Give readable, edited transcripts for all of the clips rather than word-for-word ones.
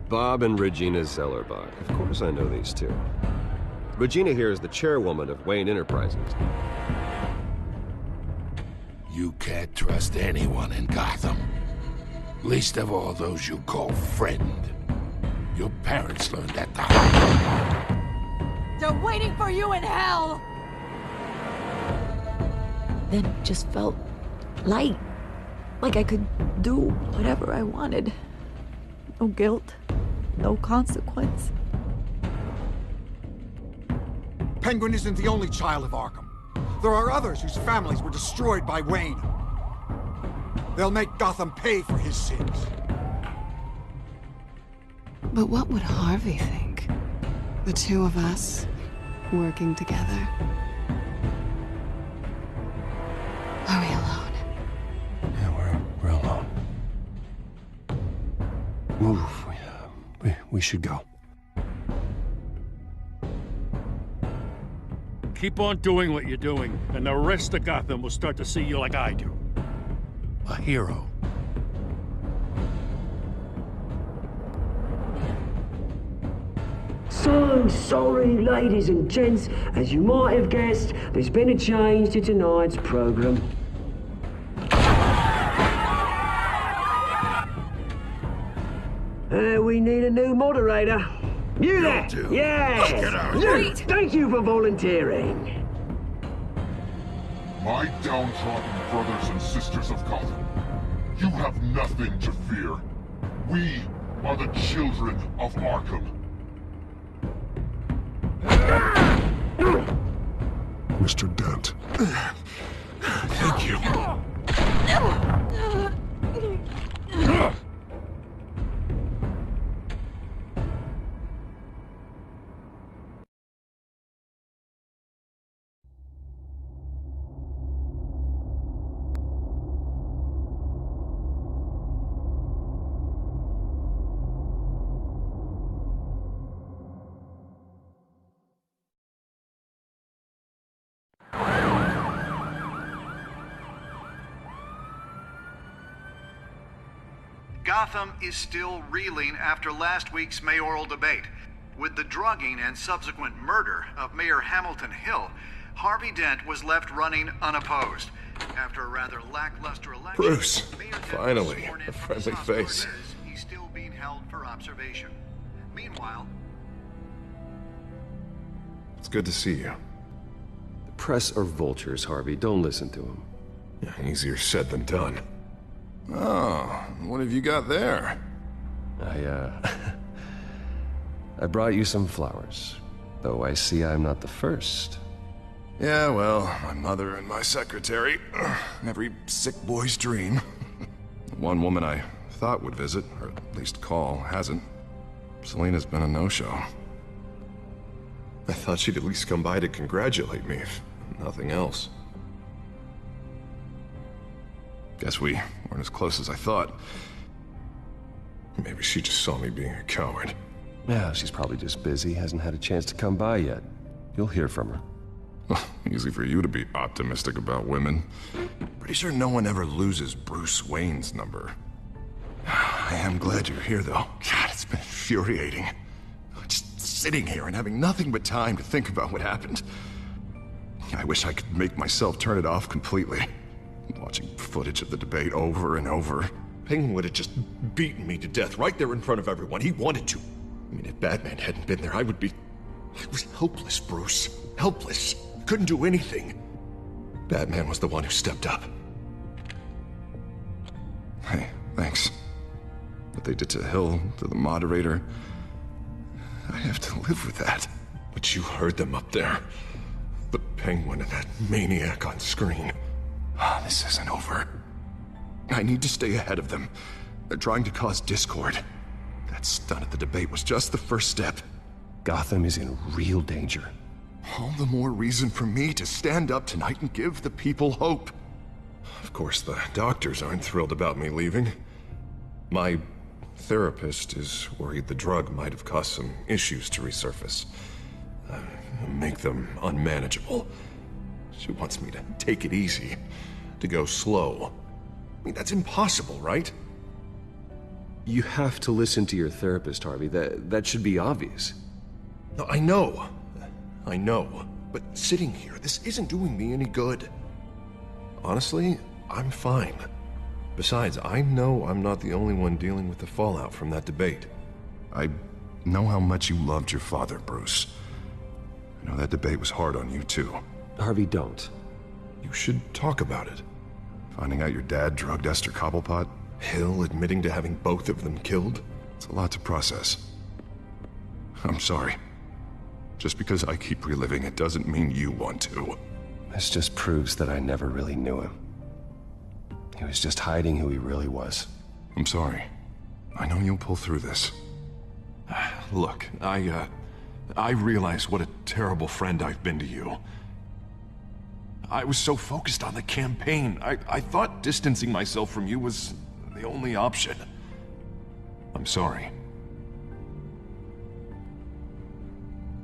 Bob and Regina Zellerbach. Of course I know these two. Regina here is the chairwoman of Wayne Enterprises. You can't trust anyone in Gotham. Least of all those you call friend. Your parents learned that the hard way. They're waiting for you in hell! Then it just felt light. Like I could do whatever I wanted. No guilt, no consequence. Penguin isn't the only child of Arkham. There are others whose families were destroyed by Wayne. They'll make Gotham pay for his sins. But what would Harvey think? The two of us working together. Are we alone? Yeah, we're alone. Move. We should go. Keep on doing what you're doing, and the rest of Gotham will start to see you like I do. A hero. So sorry, ladies and gents. As you might have guessed, there's been a change to tonight's program. We need a new moderator. You there? Yes! Great! Thank you for volunteering. My downtrodden brothers and sisters of Gotham, you have nothing to fear. We are the children of Arkham. Mr. Dent. Thank you. Gotham is still reeling after last week's mayoral debate. With the drugging and subsequent murder of Mayor Hamilton Hill, Harvey Dent was left running unopposed. After a rather lackluster election, Bruce, Mayor Dent finally, was sworn in a from friendly Los face. Cortez. He's still being held for observation. Meanwhile, It's good to see you. The press are vultures, Harvey. Don't listen to them. Yeah, easier said than done. Oh, what have you got there? I brought you some flowers. Though I see I'm not the first. Yeah, well, my mother and my secretary. Every sick boy's dream. One woman I thought would visit, or at least call, hasn't. Selena's been a no-show. I thought she'd at least come by to congratulate me, if nothing else. Guess we weren't as close as I thought. Maybe she just saw me being a coward. Yeah, she's probably just busy, hasn't had a chance to come by yet. You'll hear from her. Well, easy for you to be optimistic about women. Pretty sure no one ever loses Bruce Wayne's number. I am glad you're here, though. God, it's been infuriating. Just sitting here and having nothing but time to think about what happened. I wish I could make myself turn it off completely. Watching footage of the debate over and over. Penguin would have just beaten me to death right there in front of everyone. He wanted to. I mean, if Batman hadn't been there, I was helpless, Bruce. Helpless. Couldn't do anything. Batman was the one who stepped up. Hey, thanks. What they did to Hill, to the moderator, I have to live with that. But you heard them up there. The Penguin and that maniac on screen. This isn't over. I need to stay ahead of them. They're trying to cause discord. That stunt at the debate was just the first step. Gotham is in real danger. All the more reason for me to stand up tonight and give the people hope. Of course, the doctors aren't thrilled about me leaving. My therapist is worried the drug might have caused some issues to resurface. Make them unmanageable. She wants me to take it easy, to go slow. I mean, that's impossible, right? You have to listen to your therapist, Harvey. That should be obvious. No, I know. But sitting here, this isn't doing me any good. Honestly, I'm fine. Besides, I know I'm not the only one dealing with the fallout from that debate. I know how much you loved your father, Bruce. I know that debate was hard on you, too. Harvey, don't. You should talk about it. Finding out your dad drugged Esther Cobblepot, Hill admitting to having both of them killed. It's a lot to process. I'm sorry. Just because I keep reliving it doesn't mean you want to. This just proves that I never really knew him. He was just hiding who he really was. I'm sorry. I know you'll pull through this. Look, I realize what a terrible friend I've been to you. I was so focused on the campaign. I thought distancing myself from you was the only option. I'm sorry.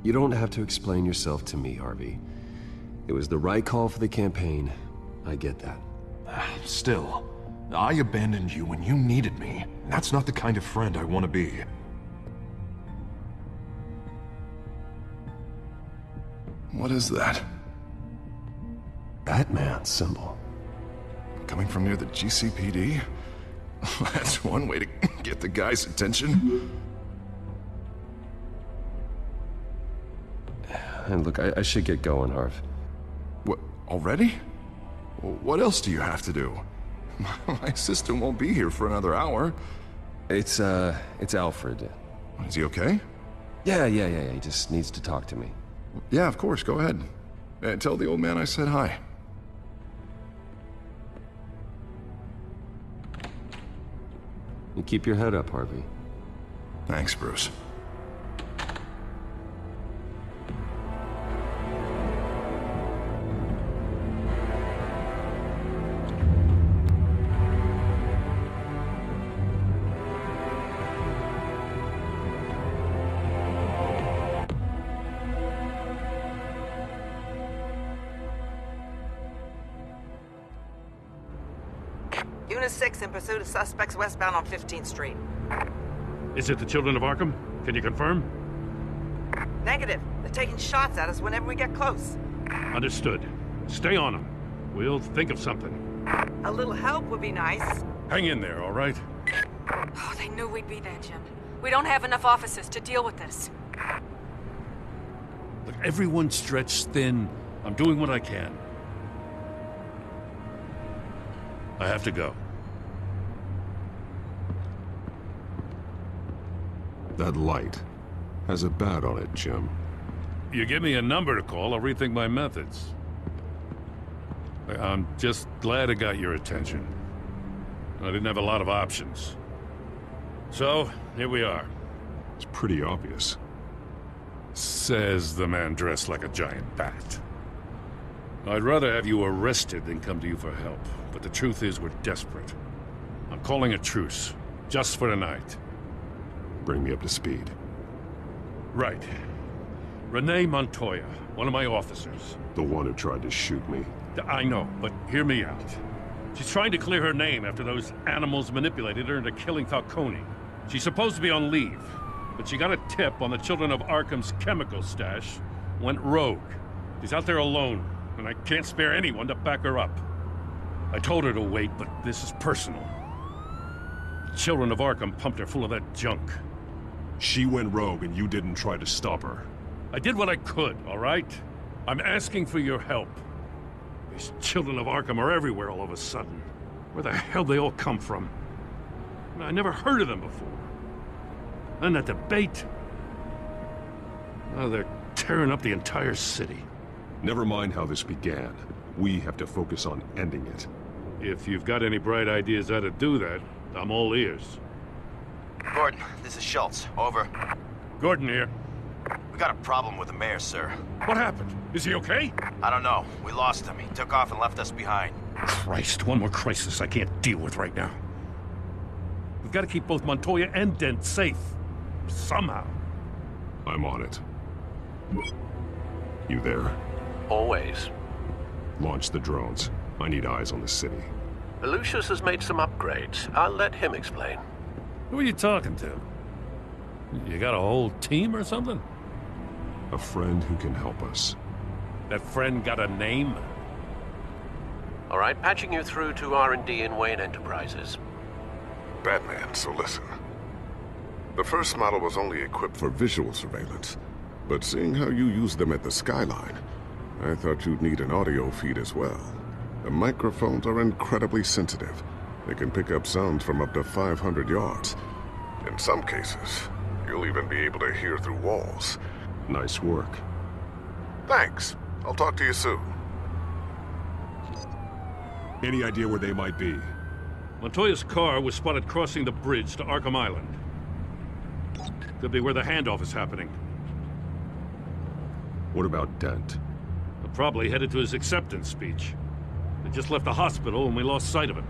You don't have to explain yourself to me, Harvey. It was the right call for the campaign. I get that. Still, I abandoned you when you needed me. That's not the kind of friend I want to be. What is that? Batman symbol. Coming from near the GCPD? That's one way to get the guy's attention. And look, I should get going, Harv. What, already? What else do you have to do? My assistant won't be here for another hour. It's Alfred. Is he okay? Yeah, he just needs to talk to me. Yeah, of course, go ahead. Tell the old man I said hi. You keep your head up, Harvey. Thanks, Bruce. Unit 6 in pursuit of suspects westbound on 15th Street. Is it the Children of Arkham? Can you confirm? Negative. They're taking shots at us whenever we get close. Understood. Stay on them. We'll think of something. A little help would be nice. Hang in there, all right? Oh, they knew we'd be there, Jim. We don't have enough officers to deal with this. Look, everyone's stretched thin. I'm doing what I can. I have to go. That light has a bat on it, Jim. You give me a number to call, I'll rethink my methods. I'm just glad it got your attention. I didn't have a lot of options. So, here we are. It's pretty obvious. Says the man dressed like a giant bat. I'd rather have you arrested than come to you for help, but the truth is we're desperate. I'm calling a truce, just for tonight. Bring me up to speed. Right. Renee Montoya, one of my officers. The one who tried to shoot me. I know, but hear me out. She's trying to clear her name after those animals manipulated her into killing Falcone. She's supposed to be on leave, but she got a tip on the Children of Arkham's chemical stash, went rogue. She's out there alone, and I can't spare anyone to back her up. I told her to wait, but this is personal. The Children of Arkham pumped her full of that junk. She went rogue and you didn't try to stop her. I did what I could, all right? I'm asking for your help. These Children of Arkham are everywhere all of a sudden. Where the hell they all come from? I never heard of them before. And that debate... Oh, they're tearing up the entire city. Never mind how this began. We have to focus on ending it. If you've got any bright ideas how to do that, I'm all ears. Gordon, this is Schultz. Over. Gordon here. We got a problem with the mayor, sir. What happened? Is he okay? I don't know. We lost him. He took off and left us behind. Christ, one more crisis I can't deal with right now. We've got to keep both Montoya and Dent safe. Somehow. I'm on it. You there? Always. Launch the drones. I need eyes on the city. Lucius has made some upgrades. I'll let him explain. Who are you talking to? You got a whole team or something? A friend who can help us. That friend got a name? All right, patching you through to R&D in Wayne Enterprises. Batman, so listen. The first model was only equipped for visual surveillance, but seeing how you use them at the Skyline, I thought you'd need an audio feed as well. The microphones are incredibly sensitive. They can pick up sounds from up to 500 yards. In some cases, you'll even be able to hear through walls. Nice work. Thanks. I'll talk to you soon. Any idea where they might be? Montoya's car was spotted crossing the bridge to Arkham Island. Could be where the handoff is happening. What about Dent? They're probably headed to his acceptance speech. They just left the hospital and we lost sight of him.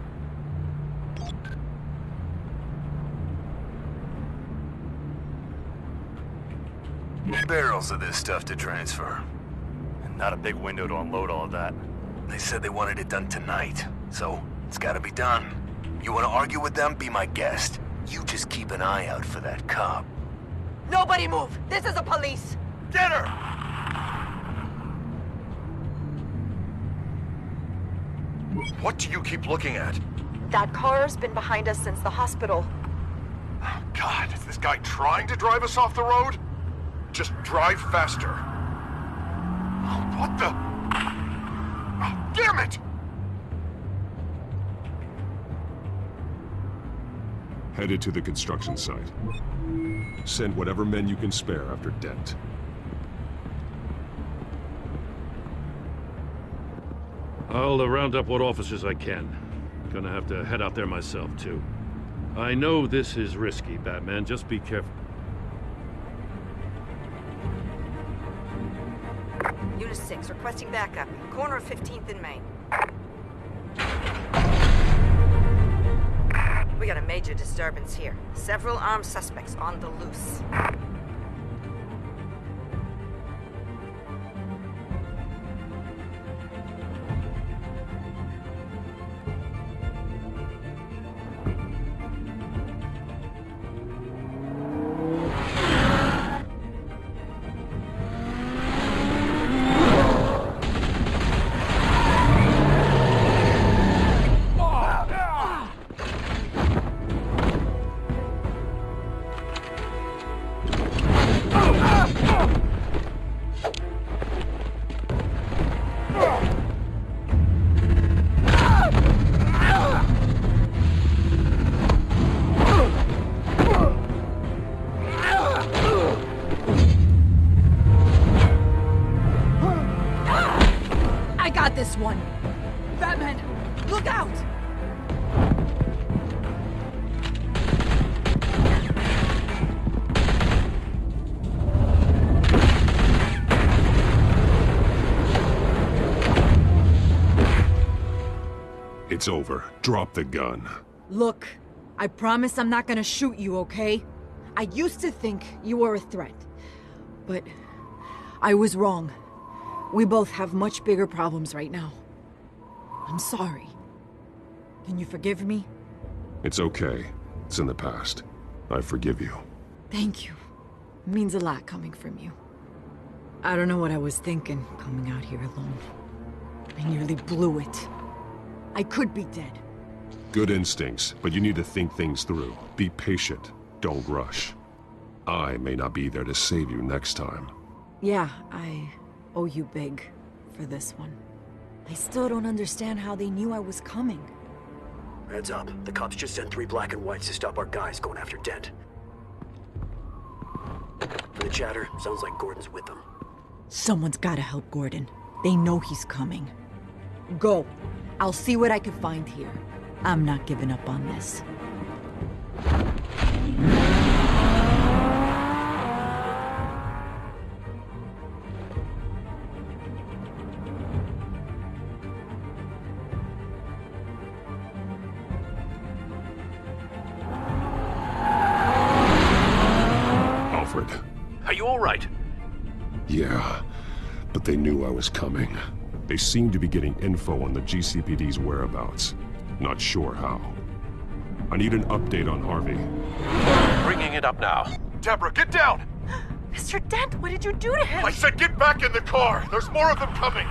Barrels of this stuff to transfer. And not a big window to unload all of that. They said they wanted it done tonight, so it's gotta be done. You wanna argue with them? Be my guest. You just keep an eye out for that cop. Nobody move! This is the police! Get her! What do you keep looking at? That car's been behind us since the hospital. Oh, God, is this guy trying to drive us off the road? Just drive faster. Oh, what the? Oh, damn it! Headed to the construction site. Send whatever men you can spare after Dent. I'll round up what officers I can. Gonna have to head out there myself, too. I know this is risky, Batman. Just be careful. Unit 6, requesting backup. Corner of 15th and Main. We got a major disturbance here. Several armed suspects on the loose. This one. Batman, look out! It's over. Drop the gun. Look, I promise I'm not gonna shoot you, okay? I used to think you were a threat, but I was wrong. We both have much bigger problems right now. I'm sorry. Can you forgive me? It's okay. It's in the past. I forgive you. Thank you. It means a lot coming from you. I don't know what I was thinking, coming out here alone. I nearly blew it. I could be dead. Good instincts, but you need to think things through. Be patient. Don't rush. I may not be there to save you next time. Yeah, I owe you big for this one. I still don't understand how they knew I was coming. Heads up. The cops just sent 3 black and whites to stop our guys going after Dent. For the chatter, sounds like Gordon's with them. Someone's gotta help Gordon. They know he's coming. Go. I'll see what I can find here. I'm not giving up on this. Are you all right? Yeah, but they knew I was coming. They seemed to be getting info on the GCPD's whereabouts. Not sure how. I need an update on Harvey. Bringing it up now. Deborah, get down! Mr. Dent, what did you do to him? I said get back in the car! There's more of them coming!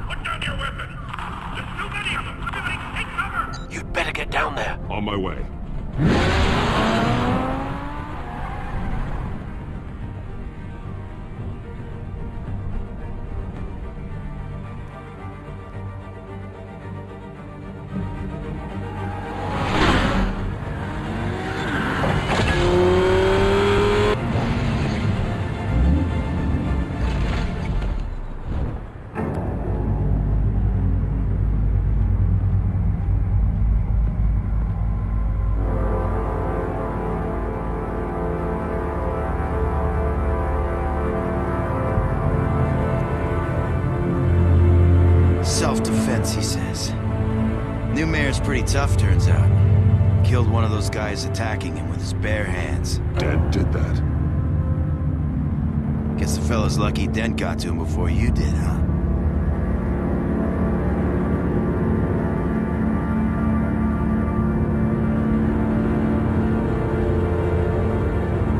Put down your weapon! There's too many of them! Everybody take cover! You'd better get down there. On my way. Self-defense, he says. New mayor's pretty tough, turns out. Killed one of those guys attacking him with his bare hands. Dent did that. Guess the fella's lucky Dent got to him before you did, huh?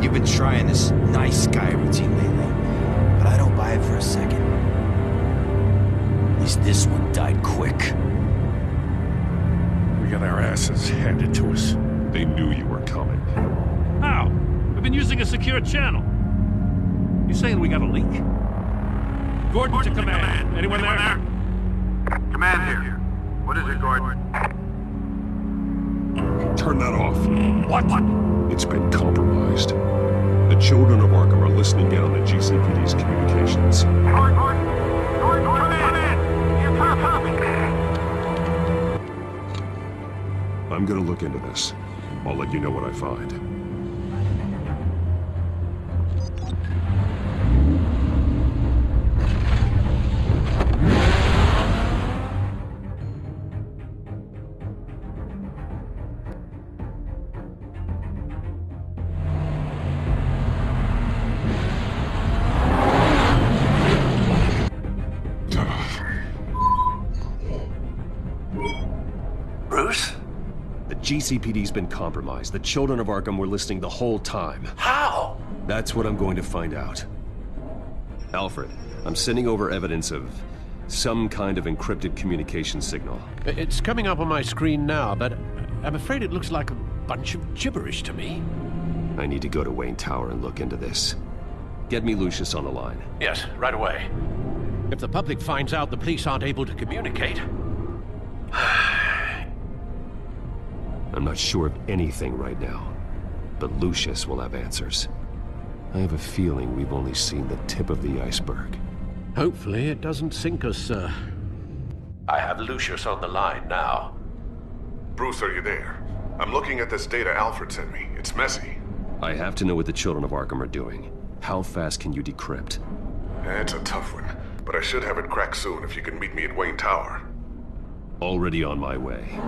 You've been trying this nice guy routine lately, but I don't buy it for a second. At least this one died quick. We got our asses handed to us. They knew you were coming. How? We've been using a secure channel. You saying we got a leak? Gordon to command. Anyone there? Command here. What is it, Gordon? Turn that off. What? It's been compromised. The children of Arkham are listening in on the GCPD's communications. Gordon, come in! Here, copy! I'm gonna look into this. I'll let you know what I find. Bruce? The GCPD's been compromised. The children of Arkham were listening the whole time. How? That's what I'm going to find out. Alfred, I'm sending over evidence of some kind of encrypted communication signal. It's coming up on my screen now, but I'm afraid it looks like a bunch of gibberish to me. I need to go to Wayne Tower and look into this. Get me Lucius on the line. Yes, right away. If the public finds out the police aren't able to communicate... I'm not sure of anything right now, but Lucius will have answers. I have a feeling we've only seen the tip of the iceberg. Hopefully it doesn't sink us, sir. I have Lucius on the line now. Bruce, are you there? I'm looking at this data Alfred sent me. It's messy. I have to know what the children of Arkham are doing. How fast can you decrypt? It's a tough one, but I should have it cracked soon if you can meet me at Wayne Tower. Already on my way.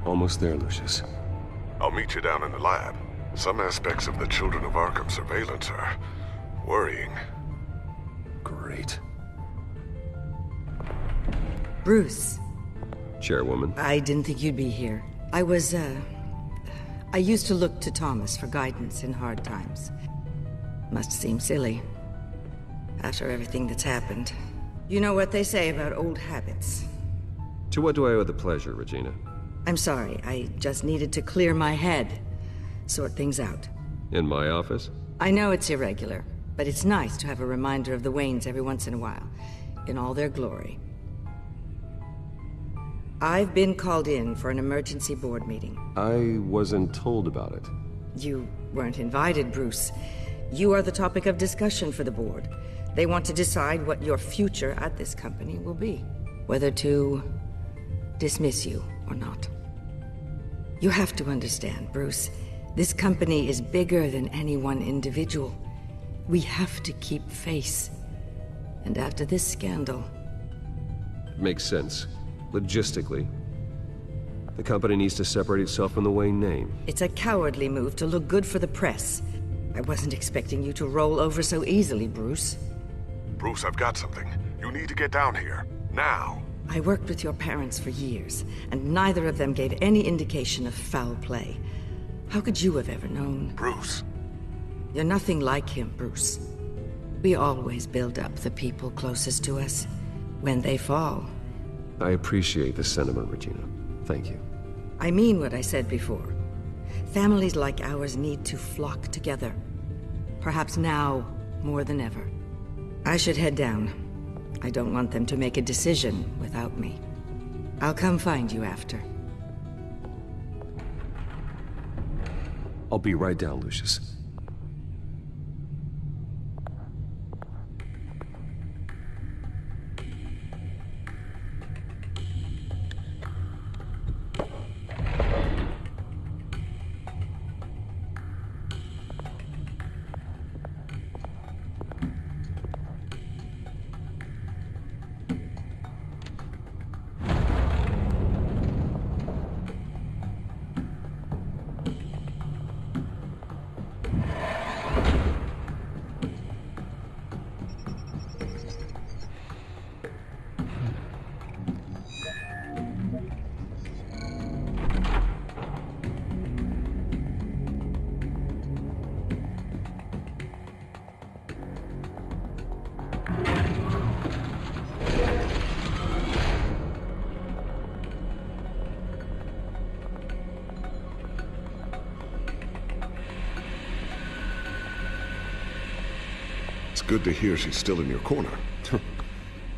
Almost there, Lucius. I'll meet you down in the lab. Some aspects of the Children of Arkham surveillance are worrying. Great. Bruce. Chairwoman. I didn't think you'd be here. I used to look to Thomas for guidance in hard times. Must seem silly. After everything that's happened. You know what they say about old habits. To what do I owe the pleasure, Regina? I'm sorry, I just needed to clear my head. Sort things out. In my office? I know it's irregular, but it's nice to have a reminder of the Waynes every once in a while. In all their glory. I've been called in for an emergency board meeting. I wasn't told about it. You weren't invited, Bruce. You are the topic of discussion for the board. They want to decide what your future at this company will be. Whether to dismiss you or not. You have to understand, Bruce. This company is bigger than any one individual. We have to keep face. And after this scandal... Makes sense. Logistically. The company needs to separate itself from the Wayne name. It's a cowardly move to look good for the press. I wasn't expecting you to roll over so easily, Bruce. Bruce, I've got something. You need to get down here. Now. I worked with your parents for years, and neither of them gave any indication of foul play. How could you have ever known? Bruce. You're nothing like him, Bruce. We always build up the people closest to us. When they fall... I appreciate the sentiment, Regina. Thank you. I mean what I said before. Families like ours need to flock together. Perhaps now, more than ever. I should head down. I don't want them to make a decision without me. I'll come find you after. I'll be right down, Lucius. It's good to hear she's still in your corner.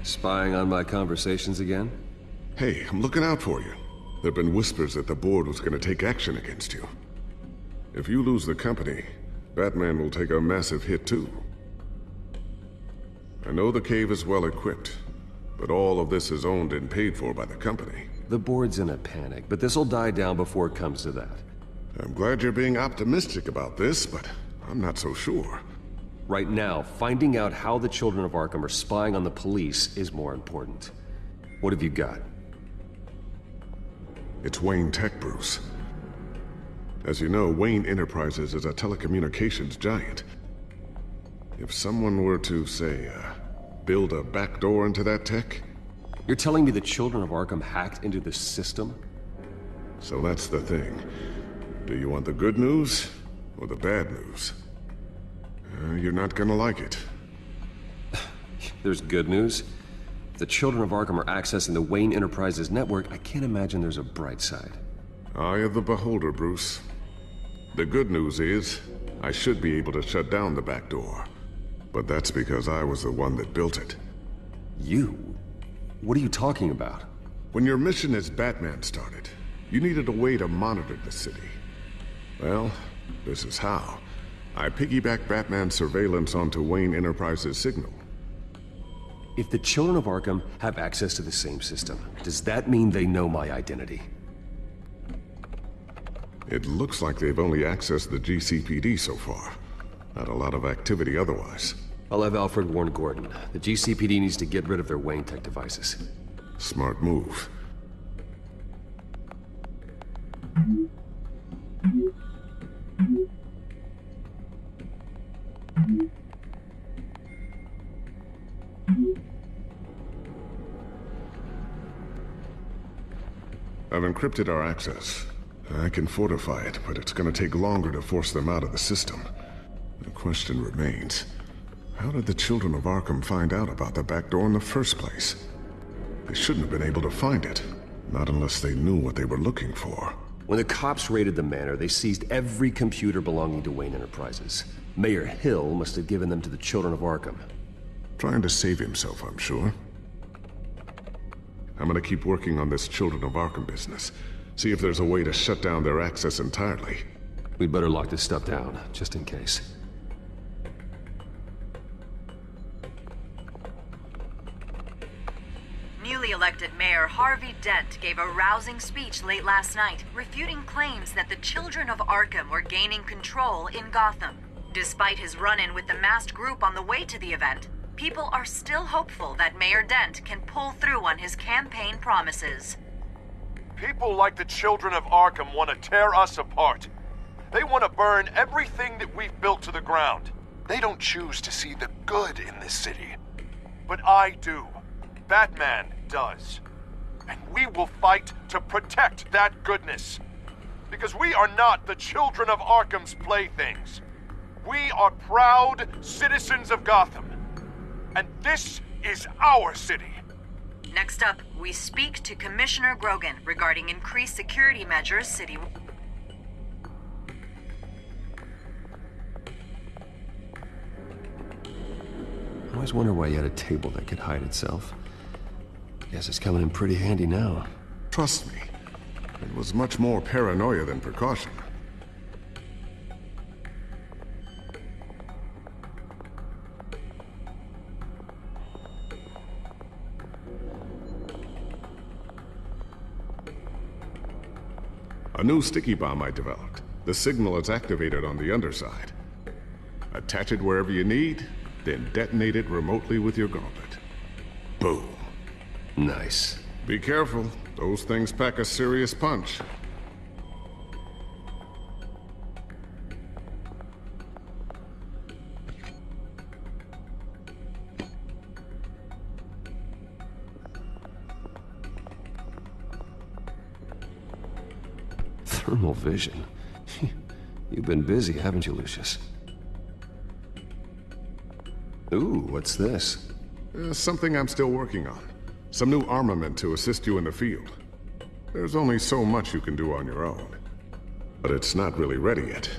Spying on my conversations again? Hey, I'm looking out for you. There've been whispers that the board was gonna take action against you. If you lose the company, Batman will take a massive hit too. I know the cave is well equipped, but all of this is owned and paid for by the company. The board's in a panic, but this'll die down before it comes to that. I'm glad you're being optimistic about this, but I'm not so sure. Right now, finding out how the children of Arkham are spying on the police is more important. What have you got? It's Wayne Tech, Bruce. As you know, Wayne Enterprises is a telecommunications giant. If someone were to, say, build a backdoor into that tech... You're telling me the children of Arkham hacked into the system? So that's the thing. Do you want the good news or the bad news? You're not gonna like it. There's good news. If the children of Arkham are accessing the Wayne Enterprises network, I can't imagine there's a bright side. Eye of the beholder, Bruce. The good news is, I should be able to shut down the back door. But that's because I was the one that built it. You? What are you talking about? When your mission as Batman started, you needed a way to monitor the city. Well, this is how. I piggybacked Batman's surveillance onto Wayne Enterprises' signal. If the children of Arkham have access to the same system, does that mean they know my identity? It looks like they've only accessed the GCPD so far. Not a lot of activity otherwise. I'll have Alfred warn Gordon. The GCPD needs to get rid of their Wayne Tech devices. Smart move. I've encrypted our access. I can fortify it, but it's gonna take longer to force them out of the system. The question remains, how did the children of Arkham find out about the back door in the first place? They shouldn't have been able to find it, not unless they knew what they were looking for. When the cops raided the manor, they seized every computer belonging to Wayne Enterprises. Mayor Hill must have given them to the children of Arkham. Trying to save himself, I'm sure. I'm gonna keep working on this Children of Arkham business. See if there's a way to shut down their access entirely. We'd better lock this stuff down, just in case. elected Mayor Harvey Dent gave a rousing speech late last night, refuting claims that the children of Arkham were gaining control in Gotham. Despite his run-in with the masked group on the way to the event, people are still hopeful that Mayor Dent can pull through on his campaign promises. People like the children of Arkham want to tear us apart. They want to burn everything that we've built to the ground. They don't choose to see the good in this city. But I do. Batman does. And we will fight to protect that goodness. Because we are not the children of Arkham's playthings. We are proud citizens of Gotham. And this is our city. Next up, we speak to Commissioner Grogan regarding increased security measures citywide. I always wonder why you had a table that could hide itself. Guess it's coming in pretty handy now. Trust me, it was much more paranoia than precaution. A new sticky bomb I developed. The signal is activated on the underside. Attach it wherever you need, then detonate it remotely with your gauntlet. Boom. Nice. Be careful. Those things pack a serious punch. Thermal vision. You've been busy, haven't you, Lucius? Ooh, what's this? Something I'm still working on. Some new armament to assist you in the field. There's only so much you can do on your own. But it's not really ready yet.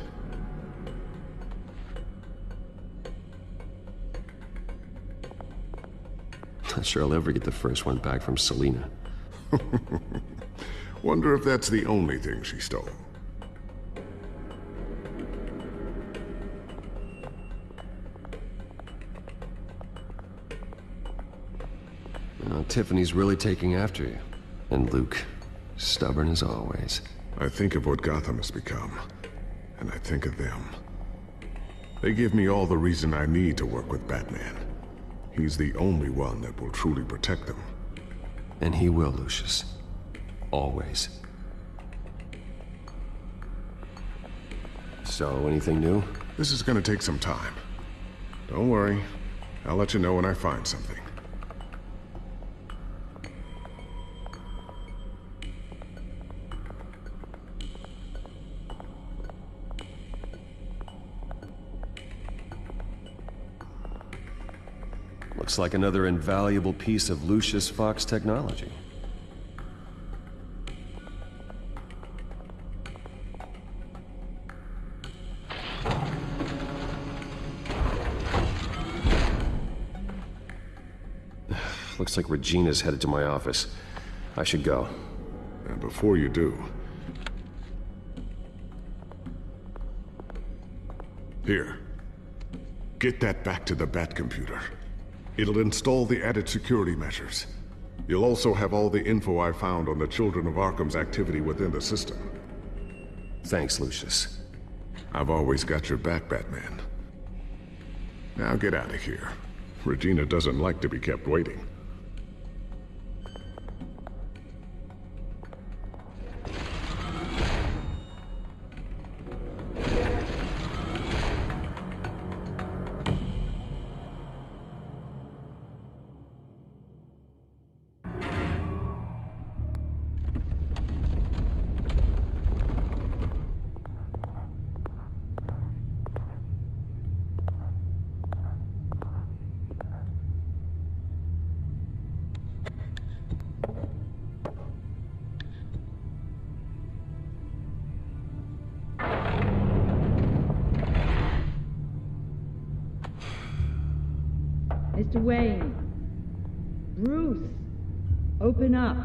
Not sure I'll ever get the first one back from Selina. Wonder if that's the only thing she stole. Tiffany's really taking after you. And Luke, stubborn as always. I think of what Gotham has become, and I think of them. They give me all the reason I need to work with Batman. He's the only one that will truly protect them. And he will, Lucius. Always. So, anything new? This is gonna take some time. Don't worry. I'll let you know when I find something. Looks like another invaluable piece of Lucius Fox technology. Looks like Regina's headed to my office. I should go. And before you do... Here. Get that back to the Bat computer. It'll install the added security measures. You'll also have all the info I found on the Children of Arkham's activity within the system. Thanks, Lucius. I've always got your back, Batman. Now get out of here. Regina doesn't like to be kept waiting. Mr. Wayne. Bruce. Open up.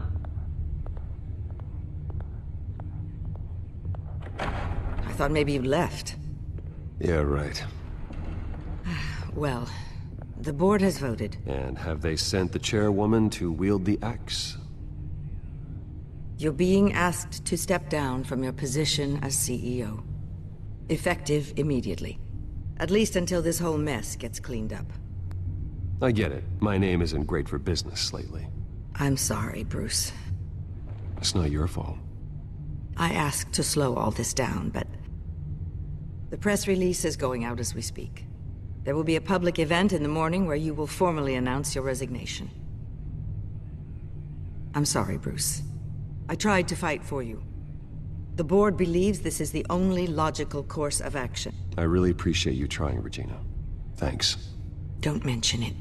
I thought maybe you left. Yeah, right. Well, the board has voted. And have they sent the chairwoman to wield the axe? You're being asked to step down from your position as CEO. Effective immediately. At least until this whole mess gets cleaned up. I get it. My name isn't great for business lately. I'm sorry, Bruce. It's not your fault. I asked to slow all this down, but... the press release is going out as we speak. There will be a public event in the morning where you will formally announce your resignation. I'm sorry, Bruce. I tried to fight for you. The board believes this is the only logical course of action. I really appreciate you trying, Regina. Thanks. Don't mention it.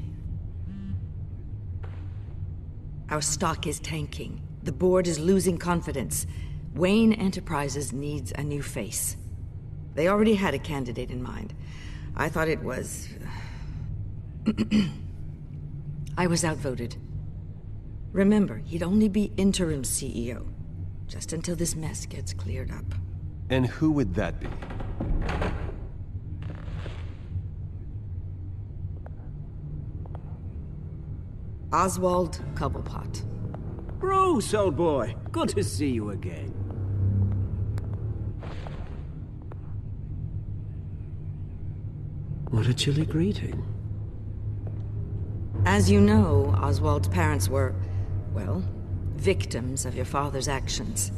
Our stock is tanking. The board is losing confidence. Wayne Enterprises needs a new face. They already had a candidate in mind. I thought it was... I was outvoted. Remember, he'd only be interim CEO. Just until this mess gets cleared up. And who would that be? Oswald Cobblepot. Bruce, old boy. Good to see you again. What a chilly greeting. As you know, Oswald's parents were, well, victims of your father's actions.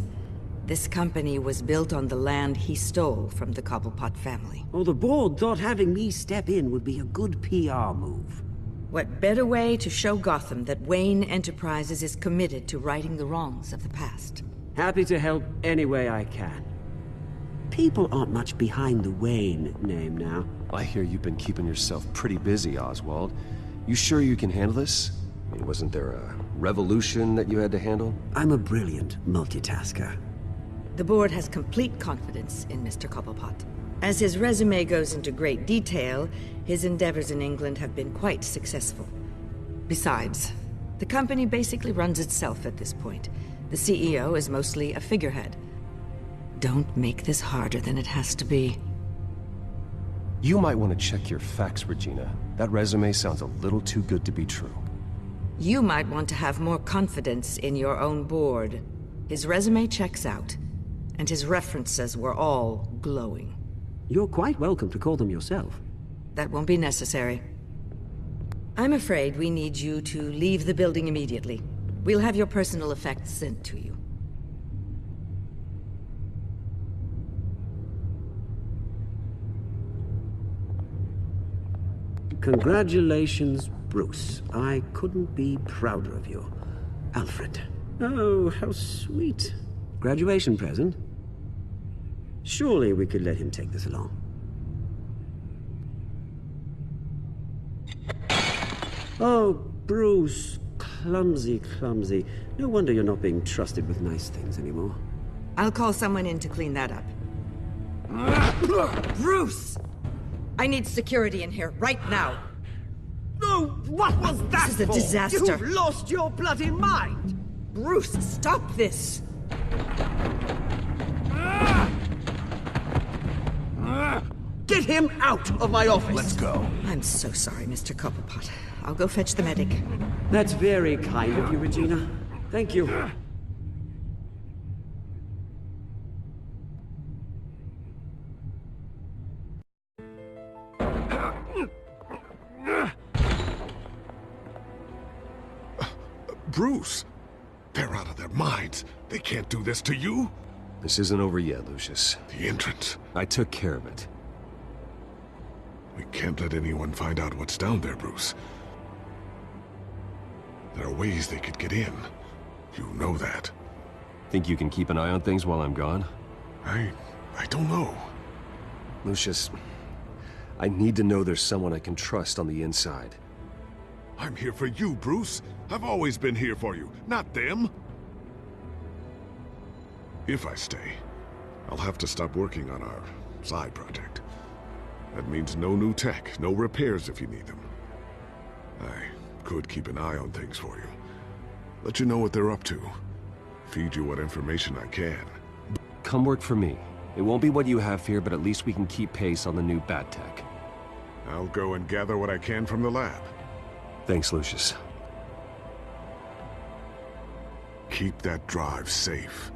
This company was built on the land he stole from the Cobblepot family. Oh, the board thought having me step in would be a good PR move. What better way to show Gotham that Wayne Enterprises is committed to righting the wrongs of the past? Happy to help any way I can. People aren't much behind the Wayne name now. I hear you've been keeping yourself pretty busy, Oswald. You sure you can handle this? I mean, wasn't there a revolution that you had to handle? I'm a brilliant multitasker. The board has complete confidence in Mr. Cobblepot. As his resume goes into great detail, his endeavors in England have been quite successful. Besides, the company basically runs itself at this point. The CEO is mostly a figurehead. Don't make this harder than it has to be. You might want to check your facts, Regina. That resume sounds a little too good to be true. You might want to have more confidence in your own board. His resume checks out, and his references were all glowing. You're quite welcome to call them yourself. That won't be necessary. I'm afraid we need you to leave the building immediately. We'll have your personal effects sent to you. Congratulations, Bruce. I couldn't be prouder of you. Alfred. Oh, how sweet. Graduation present? Surely we could let him take this along. Oh, Bruce. Clumsy, clumsy. No wonder you're not being trusted with nice things anymore. I'll call someone in to clean that up. Bruce! I need security in here, right now. No, what was that This is a for? disaster. You've lost your bloody mind! Bruce, stop this! Get him out of my office! Let's go. I'm so sorry, Mr. Cobblepot. I'll go fetch the medic. That's very kind of you, Regina. Thank you. Bruce! They're out of their minds. They can't do this to you. This isn't over yet, Lucius. The entrance. I took care of it. We can't let anyone find out what's down there, Bruce. There are ways they could get in. You know that. Think you can keep an eye on things while I'm gone? I don't know. Lucius, I need to know there's someone I can trust on the inside. I'm here for you, Bruce. I've always been here for you, not them. If I stay, I'll have to stop working on our side project. That means no new tech, no repairs if you need them. I could keep an eye on things for you. Let you know what they're up to. Feed you what information I can. Come work for me. It won't be what you have here, but at least we can keep pace on the new bat tech. I'll go and gather what I can from the lab. Thanks, Lucius. keep that drive safe.